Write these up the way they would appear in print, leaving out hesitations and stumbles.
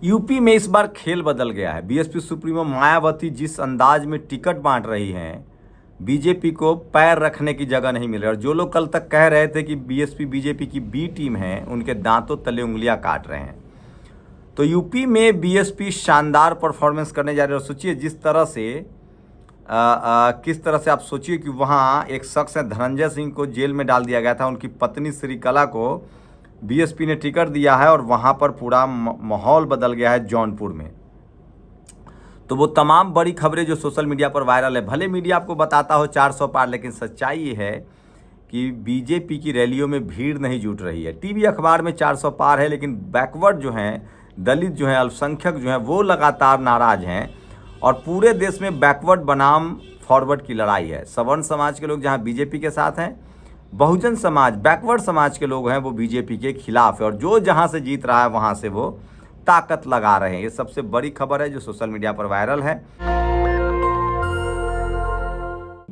UP में इस बार खेल बदल गया है। बीएसपी सुप्रीमो मायावती जिस अंदाज में टिकट बांट रही हैं, बीजेपी को पैर रखने की जगह नहीं मिल रही। और जो लोग कल तक कह रहे थे कि बीएसपी बीजेपी की बी टीम है, उनके दांतों तले उंगलियां काट रहे हैं। तो यूपी में बीएसपी शानदार परफॉर्मेंस करने जा रही है। और सोचिए जिस तरह से किस तरह से आप सोचिए कि वहाँ एक शख्स है, धनंजय सिंह को जेल में डाल दिया गया था। उनकी पत्नी श्रीकला को बीएसपी ने टिकट दिया है और वहाँ पर पूरा माहौल बदल गया है जौनपुर में। तो वो तमाम बड़ी खबरें जो सोशल मीडिया पर वायरल है, भले मीडिया आपको बताता हो 400 पार, लेकिन सच्चाई ये है कि बीजेपी की रैलियों में भीड़ नहीं जुट रही है। टीवी अखबार में 400 पार है, लेकिन बैकवर्ड जो हैं, दलित जो हैं, अल्पसंख्यक जो हैं, वो लगातार नाराज हैं। और पूरे देश में बैकवर्ड बनाम फॉरवर्ड की लड़ाई है। सवर्ण समाज के लोग जहाँ बीजेपी के साथ हैं, बहुजन समाज, बैकवर्ड समाज के लोग हैं, वो बीजेपी के खिलाफ है। और जो जहाँ से जीत रहा है वहाँ से वो ताकत लगा रहे हैं। ये सबसे बड़ी खबर है जो सोशल मीडिया पर वायरल है।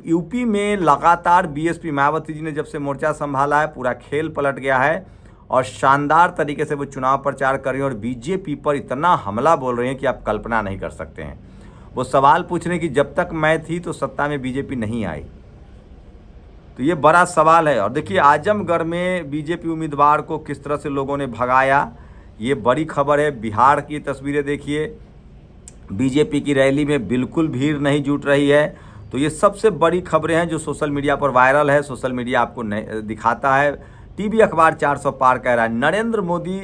यूपी में लगातार बीएसपी मायावती जी ने जब से मोर्चा संभाला है, पूरा खेल पलट गया है और शानदार तरीके से वो चुनाव प्रचार कर रही हैं। और बीजेपी पर इतना हमला बोल रहे हैं कि आप कल्पना नहीं कर सकते हैं। वो सवाल पूछ रहे हैं कि जब तक मैं थी तो सत्ता में बीजेपी नहीं आई। तो ये बड़ा सवाल है। और देखिए आजमगढ़ में बीजेपी उम्मीदवार को किस तरह से लोगों ने भगाया, ये बड़ी खबर है। बिहार की तस्वीरें देखिए, बीजेपी की रैली में बिल्कुल भीड़ नहीं जुट रही है। तो ये सबसे बड़ी खबरें हैं जो सोशल मीडिया पर वायरल है। सोशल मीडिया आपको दिखाता है। टीवी अखबार 400 पार कह रहा है, नरेंद्र मोदी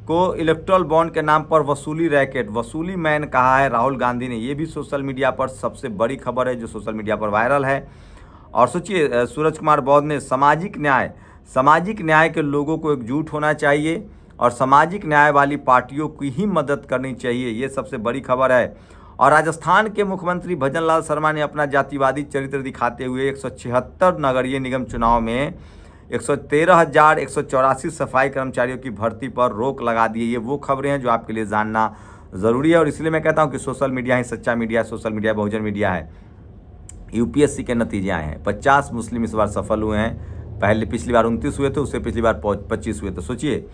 को इलेक्ट्रल बॉन्ड के नाम पर वसूली रैकेट, वसूली मैन कहा है राहुल गांधी ने। ये भी सोशल मीडिया पर सबसे बड़ी खबर है जो सोशल मीडिया पर वायरल है। और सोचिए सूरज कुमार बौद्ध ने सामाजिक न्याय के लोगों को एकजुट होना चाहिए और सामाजिक न्याय वाली पार्टियों की ही मदद करनी चाहिए, ये सबसे बड़ी खबर है। और राजस्थान के मुख्यमंत्री भजन लाल शर्मा ने अपना जातिवादी चरित्र दिखाते हुए 176 नगरीय निगम चुनाव में 113,184 सफाई कर्मचारियों की भर्ती पर रोक लगा दी है। ये वो खबरें हैं जो आपके लिए जानना ज़रूरी है। और इसलिए मैं कहता हूँ कि सोशल मीडिया ही सच्चा मीडिया, सोशल मीडिया बहुजन मीडिया है। यूपीएससी के नतीजे आए हैं, 50 मुस्लिम इस बार सफल हुए हैं। पिछली बार 29 हुए थे, उससे पिछली बार 25 हुए थे। सोचिए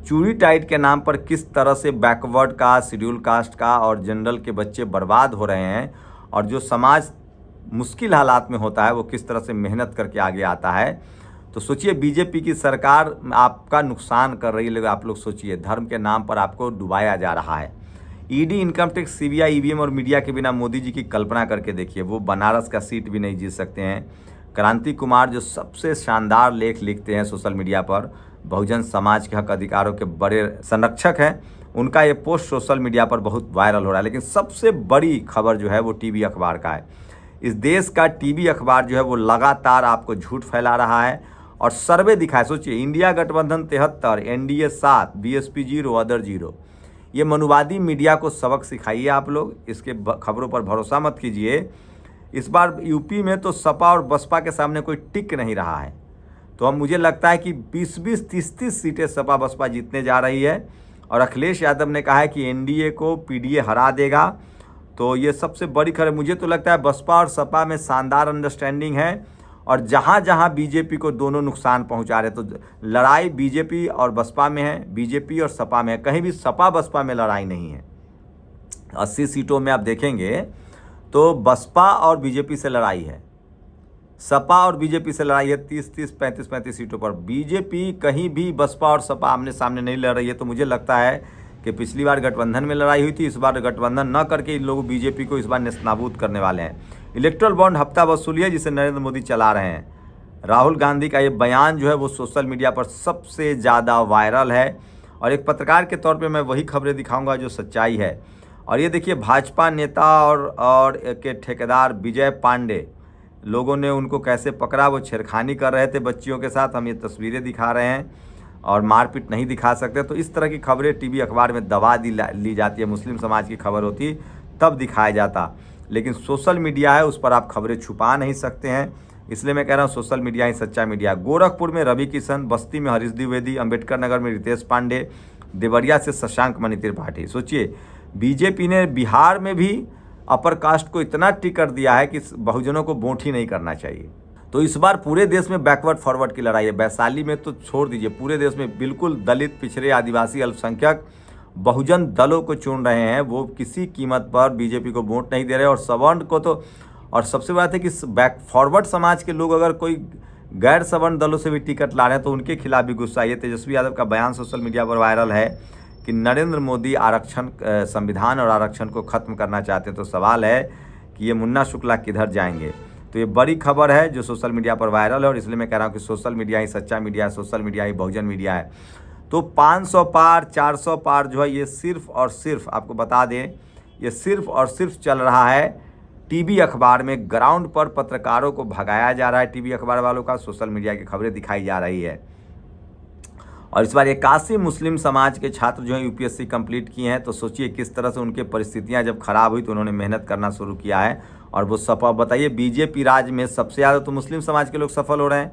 चूड़ी टाइट के नाम पर किस तरह से बैकवर्ड का, शेड्यूल कास्ट का और जनरल के बच्चे बर्बाद हो रहे हैं। और जो समाज मुश्किल हालात में होता है वो किस तरह से मेहनत करके आगे आता है। तो सोचिए बीजेपी की सरकार आपका नुकसान कर रही है। आप लोग सोचिए, धर्म के नाम पर आपको डुबाया जा रहा है। ED, income tax, CBI, EVM और मीडिया के बिना मोदी जी की कल्पना करके देखिए, वो बनारस का सीट भी नहीं जीत सकते हैं। क्रांति कुमार जो सबसे शानदार लेख लिखते हैं सोशल मीडिया पर, बहुजन समाज के हक अधिकारों के बड़े संरक्षक हैं, उनका ये पोस्ट सोशल मीडिया पर बहुत वायरल हो रहा है। लेकिन सबसे बड़ी खबर जो है वो टीवी अखबार का है। इस देश का टीवी अखबार जो है वो लगातार आपको झूठ फैला रहा है और सर्वे दिखाए। सोचिए इंडिया गठबंधन 73, एनडीए 7, बीएसपी 0, अदर 0। ये मनुवादी मीडिया को सबक सिखाइए आप लोग, इसके खबरों पर भरोसा मत कीजिए। इस बार यूपी में तो सपा और बसपा के सामने कोई टिक नहीं रहा है। तो अब मुझे लगता है कि 20-20, 30-30 सीटें सपा बसपा जीतने जा रही है। और अखिलेश यादव ने कहा है कि एनडीए को पीडीए हरा देगा। तो ये सबसे बड़ी खबर। मुझे तो लगता है बसपा और सपा में शानदार अंडरस्टैंडिंग है और जहाँ जहाँ बीजेपी को दोनों नुकसान पहुँचा रहे, तो लड़ाई बीजेपी और बसपा में है, बीजेपी और सपा में है। कहीं भी सपा बसपा में लड़ाई नहीं है। 80 सीटों में आप देखेंगे तो बसपा और बीजेपी से लड़ाई है, सपा और बीजेपी से लड़ाई है 30-30, 35-35 सीटों पर। बीजेपी कहीं भी बसपा और सपा आमने सामने नहीं लड़ रही है। तो मुझे लगता है कि पिछली बार गठबंधन में लड़ाई हुई थी, इस बार गठबंधन न करके इन लोग बीजेपी को इस बार नेस्तनाबूद करने वाले हैं। इलेक्ट्रल बॉन्ड हफ्ता वसूली है जिसे नरेंद्र मोदी चला रहे हैं। राहुल गांधी का ये बयान जो है वो सोशल मीडिया पर सबसे ज़्यादा वायरल है। और एक पत्रकार के तौर पे मैं वही खबरें दिखाऊंगा जो सच्चाई है। और ये देखिए भाजपा नेता और के ठेकेदार विजय पांडे, लोगों ने उनको कैसे पकड़ा, वो छेड़खानी कर रहे थे बच्चियों के साथ। हम ये तस्वीरें दिखा रहे हैं और मारपीट नहीं दिखा सकते। तो इस तरह की खबरें टीवी अखबार में दबा ली जाती है। मुस्लिम समाज की खबर होती तब दिखाया जाता, लेकिन सोशल मीडिया है, उस पर आप खबरें छुपा नहीं सकते हैं। इसलिए मैं कह रहा हूँ सोशल मीडिया ही सच्चा मीडिया। गोरखपुर में रवि किशन, बस्ती में हरीश द्विवेदी, अम्बेडकर नगर में रितेश पांडे, देवरिया से शशांक मणि त्रिपाठी। सोचिए बीजेपी ने बिहार में भी अपर कास्ट को इतना टिकट दिया है कि बहुजनों को वोट ही नहीं करना चाहिए। तो इस बार पूरे देश में बैकवर्ड फॉरवर्ड की लड़ाई है। वैशाली में तो छोड़ दीजिए, पूरे देश में बिल्कुल दलित, पिछड़े, आदिवासी, अल्पसंख्यक बहुजन दलों को चुन रहे हैं, वो किसी कीमत पर बीजेपी को वोट नहीं दे रहे। और सवर्ण को तो, और सबसे बड़ी बात है कि बैक फॉरवर्ड समाज के लोग अगर कोई गैर सवर्ण दलों से भी टिकट ला रहे हैं तो उनके खिलाफ भी गुस्सा। ये तेजस्वी यादव का बयान सोशल मीडिया पर वायरल है कि नरेंद्र मोदी आरक्षण, संविधान और आरक्षण को खत्म करना चाहते हैं। तो सवाल है कि ये मुन्ना शुक्ला किधर जाएंगे। तो ये बड़ी खबर है जो सोशल मीडिया पर वायरल है, और इसलिए मैं कह रहा हूँ कि सोशल मीडिया ही सच्चा मीडिया है, सोशल मीडिया ही बहुजन मीडिया है। तो 500 पार 400 पार जो है ये सिर्फ और सिर्फ, आपको बता दें, ये सिर्फ और सिर्फ चल रहा है टीवी अखबार में। ग्राउंड पर पत्रकारों को भगाया जा रहा है, टीवी अखबार वालों का, सोशल मीडिया की खबरें दिखाई जा रही है। और इस बार 81 मुस्लिम समाज के छात्र जो है यूपीएससी कंप्लीट किए हैं। तो सोचिए किस तरह से उनके परिस्थितियां जब खराब हुई तो उन्होंने मेहनत करना शुरू किया है और वो सफल। बताइए, बीजेपी राज में सबसे ज़्यादा तो मुस्लिम समाज के लोग सफल हो रहे हैं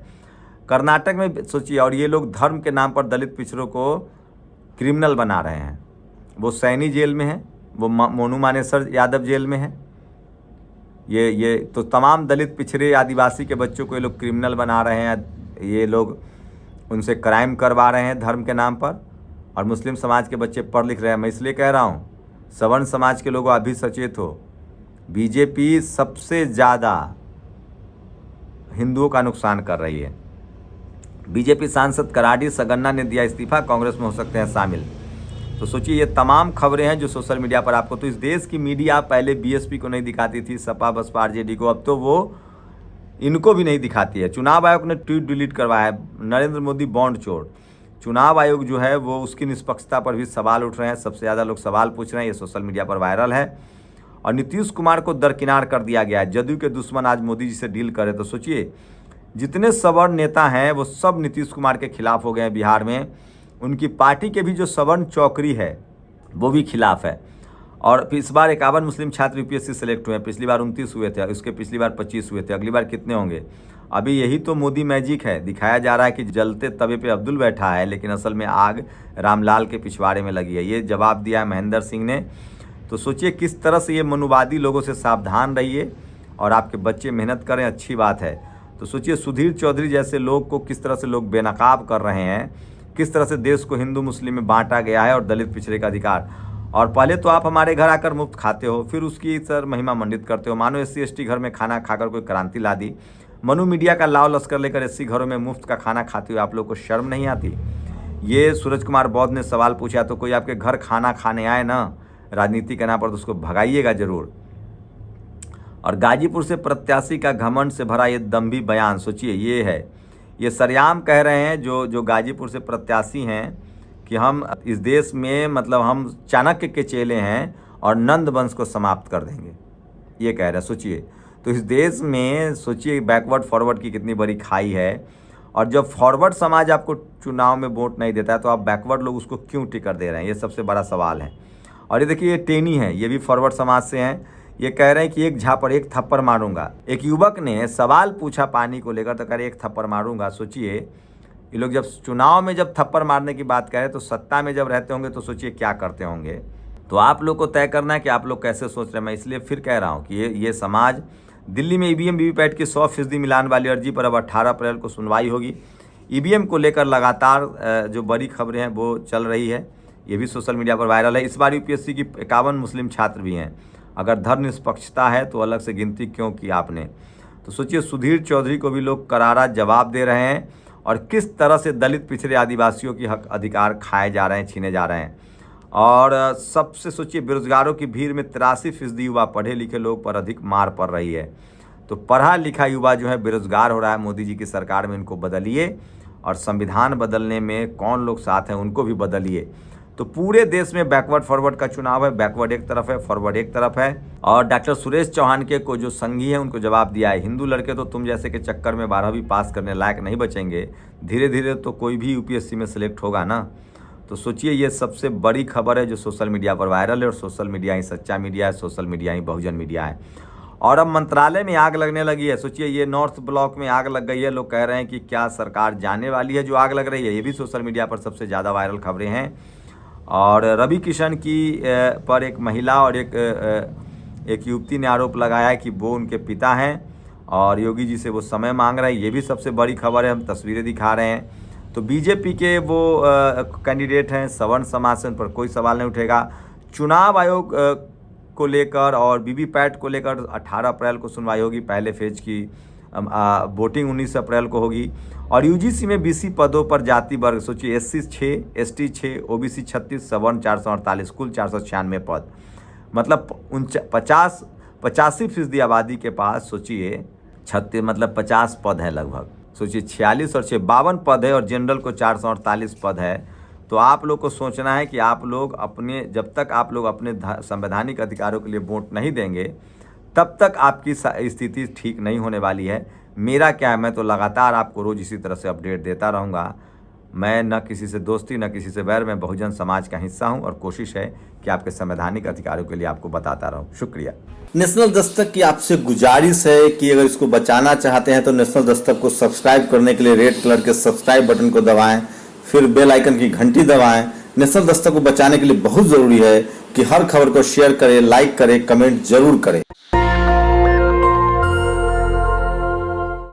कर्नाटक में, सोचिए। और ये लोग धर्म के नाम पर दलित पिछड़ों को क्रिमिनल बना रहे हैं। वो सैनी जेल में है, वो मोनू मानेसर यादव जेल में है। ये तो तमाम दलित पिछड़े आदिवासी के बच्चों को ये लोग क्रिमिनल बना रहे हैं। ये लोग उनसे क्राइम करवा रहे हैं धर्म के नाम पर, और मुस्लिम समाज के बच्चे पढ़ लिख रहे हैं। मैं इसलिए कह रहा हूँ, सवर्ण समाज के लोगों अभी सचेत हो। बीजेपी सबसे ज़्यादा हिंदुओं का नुकसान कर रही है। बीजेपी सांसद कराडी सगन्ना ने दिया इस्तीफा, कांग्रेस में हो सकते हैं शामिल। तो सोचिए, ये तमाम खबरें हैं जो सोशल मीडिया पर आपको। तो इस देश की मीडिया पहले बीएसपी को नहीं दिखाती थी, सपा बसपा आरजेडी को, अब तो वो इनको भी नहीं दिखाती है। चुनाव आयोग ने ट्वीट डिलीट करवाया है, नरेंद्र मोदी बॉन्ड चोर। चुनाव आयोग जो है वो उसकी निष्पक्षता पर भी सवाल उठ रहे हैं, सबसे ज़्यादा लोग सवाल पूछ रहे हैं। ये सोशल मीडिया पर वायरल है। और नीतीश कुमार को दरकिनार कर दिया गया है, जदयू के दुश्मन आज मोदी जी से डील करे। तो सोचिए, जितने सवर्ण नेता हैं वो सब नीतीश कुमार के खिलाफ हो गए हैं बिहार में। उनकी पार्टी के भी जो सवर्ण चौकरी है वो भी खिलाफ है। और इस बार 51 मुस्लिम छात्र यूपीएससी सेलेक्ट हुए हैं। पिछली बार 29 हुए थे, उसके पिछली बार 25 हुए थे, अगली बार कितने होंगे? अभी यही तो मोदी मैजिक है। दिखाया जा रहा है कि जलते तवे पे अब्दुल बैठा है, लेकिन असल में आग रामलाल के पिछवाड़े में लगी है। ये जवाब दिया है महेंद्र सिंह ने। तो सोचिए किस तरह से ये मनुवादी लोगों से सावधान रहिए और आपके बच्चे मेहनत करें, अच्छी बात है। तो सोचिए, सुधीर चौधरी जैसे लोग को किस तरह से लोग बेनकाब कर रहे हैं, किस तरह से देश को हिंदू मुस्लिम में बांटा गया है और दलित पिछड़े का अधिकार। और पहले तो आप हमारे घर आकर मुफ्त खाते हो, फिर उसकी सर महिमा मंडित करते हो। मानो SC ST घर में खाना खाकर कोई क्रांति ला दी। मनु मीडिया का लाव लश्कर लेकर SC घरों में मुफ्त का खाना खाते हुए आप लोग को शर्म नहीं आती? ये सूरज कुमार बौद्ध ने सवाल पूछा। तो कोई आपके घर खाना खाने आए ना राजनीति के नाम पर, तो उसको भगाइएगा जरूर। और गाजीपुर से प्रत्याशी का घमंड से भरा ये दम्भी बयान, सोचिए ये है, ये सरेआम कह रहे हैं जो गाजीपुर से प्रत्याशी हैं कि हम इस देश में, मतलब हम चाणक्य के चेले हैं और नंद वंश को समाप्त कर देंगे, ये कह रहे हैं। सोचिए, तो इस देश में सोचिए बैकवर्ड फॉरवर्ड की कितनी बड़ी खाई है। और जब फॉरवर्ड समाज आपको चुनाव में वोट नहीं देता है तो आप बैकवर्ड लोग उसको क्यों टिकट दे रहे हैं, ये सबसे बड़ा सवाल है। और ये देखिए, ये टेनी है, ये भी फॉरवर्ड समाज से हैं। ये कह रहे हैं कि एक झापड़ एक थप्पड़ मारूंगा। एक युवक ने सवाल पूछा पानी को लेकर, तो कह रहे एक थप्पड़ मारूंगा। सोचिए, ये लोग जब चुनाव में जब थप्पड़ मारने की बात करें तो सत्ता में जब रहते होंगे तो सोचिए क्या करते होंगे। तो आप लोग को तय करना है कि आप लोग कैसे सोच रहे हैं। मैं इसलिए फिर कह रहा हूँ कि ये समाज, दिल्ली में EVM वीवीपैट की 100% मिलान वाली अर्जी पर अब 18 अप्रैल को सुनवाई होगी। EVM को लेकर लगातार जो बड़ी खबरें हैं वो चल रही है, ये भी सोशल मीडिया पर वायरल है। इस बार यूपीएससी की 51 मुस्लिम छात्र भी हैं। अगर धर्म निष्पक्षता है तो अलग से गिनती क्यों की आपने? तो सोचिए, सुधीर चौधरी को भी लोग करारा जवाब दे रहे हैं और किस तरह से दलित पिछड़े आदिवासियों की हक अधिकार खाए जा रहे हैं, छीने जा रहे हैं। और सबसे सोचिए, बेरोजगारों की भीड़ में 83% युवा, पढ़े लिखे लोग पर अधिक मार पड़ रही है। तो पढ़ा लिखा युवा जो है बेरोजगार हो रहा है। मोदी जी की सरकार में इनको बदलिए, और संविधान बदलने में कौन लोग साथ हैं उनको भी बदलिए। तो पूरे देश में बैकवर्ड फॉरवर्ड का चुनाव है, बैकवर्ड एक तरफ है, फॉरवर्ड एक तरफ है। और डॉक्टर सुरेश चौहान के को जो संघी है उनको जवाब दिया है, हिंदू लड़के तो तुम जैसे के चक्कर में 12वीं पास करने लायक नहीं बचेंगे, धीरे धीरे तो कोई भी यूपीएससी में सिलेक्ट होगा ना। तो सोचिए, ये सबसे बड़ी खबर है जो सोशल मीडिया पर वायरल है। और सोशल मीडिया ही सच्चा मीडिया है, सोशल मीडिया ही बहुजन मीडिया है। और अब मंत्रालय में आग लगने लगी है। सोचिए, ये नॉर्थ ब्लॉक में आग लग गई है। लोग कह रहे हैं कि क्या सरकार जाने वाली है जो आग लग रही है। ये भी सोशल मीडिया पर सबसे ज़्यादा वायरल खबरें हैं। और रवि किशन की पर एक महिला और एक युवती ने आरोप लगाया है कि वो उनके पिता हैं और योगी जी से वो समय मांग रहे हैं। ये भी सबसे बड़ी खबर है, हम तस्वीरें दिखा रहे हैं। तो बीजेपी के वो कैंडिडेट हैं सवर्ण समाज से, उन पर कोई सवाल नहीं उठेगा। चुनाव आयोग को लेकर और वीवीपैट को लेकर 18 अप्रैल को सुनवाई होगी, पहले फेज की वोटिंग 19 अप्रैल को होगी। और यूजीसी में बीसी पदों पर जाति वर्ग सोचिए, एससी 6, एसटी 6, ओबीसी 36, सवर्ण 448, कुल 496 पद। मतलब 85% आबादी के पास सोचिए 36 मतलब 50 पद है लगभग। सोचिए 46 और 6 52 पद है और जनरल को 448 पद है। तो आप लोग को सोचना है कि आप लोग अपने, जब तक आप लोग अपने संवैधानिक अधिकारों के लिए वोट नहीं देंगे तब तक आपकी स्थिति ठीक नहीं होने वाली है। मेरा क्या है, मैं तो लगातार आपको रोज़ इसी तरह से अपडेट देता रहूँगा। मैं न किसी से दोस्ती न किसी से बैर, मैं बहुजन समाज का हिस्सा हूँ और कोशिश है कि आपके संवैधानिक अधिकारों के लिए आपको बताता रहूँ। शुक्रिया। नेशनल दस्तक की आपसे गुजारिश है कि अगर इसको बचाना चाहते हैं तो नेशनल दस्तक को सब्सक्राइब करने के लिए रेड कलर के सब्सक्राइब बटन को दबाएं, फिर बेल आइकन की घंटी दबाएं। नेशनल दस्तक को बचाने के लिए बहुत ज़रूरी है कि हर खबर को शेयर करें, लाइक करें, कमेंट जरूर करें।